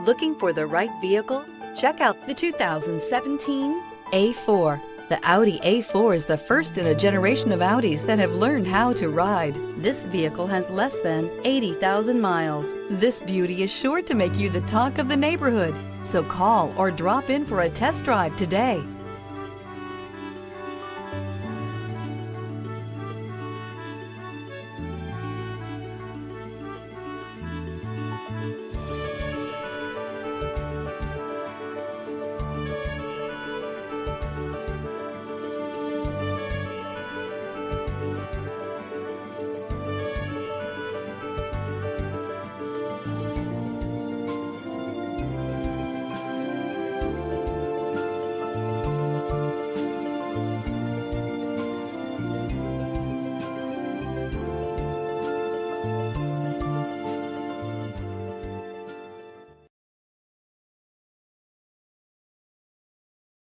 Looking for the right vehicle? Check out the 2017 A4. The Audi A4 is the first in a generation of Audis that have learned how to ride. This vehicle has less than 80,000 miles. This beauty is sure to make you the talk of the neighborhood. So call or drop in for a test drive today.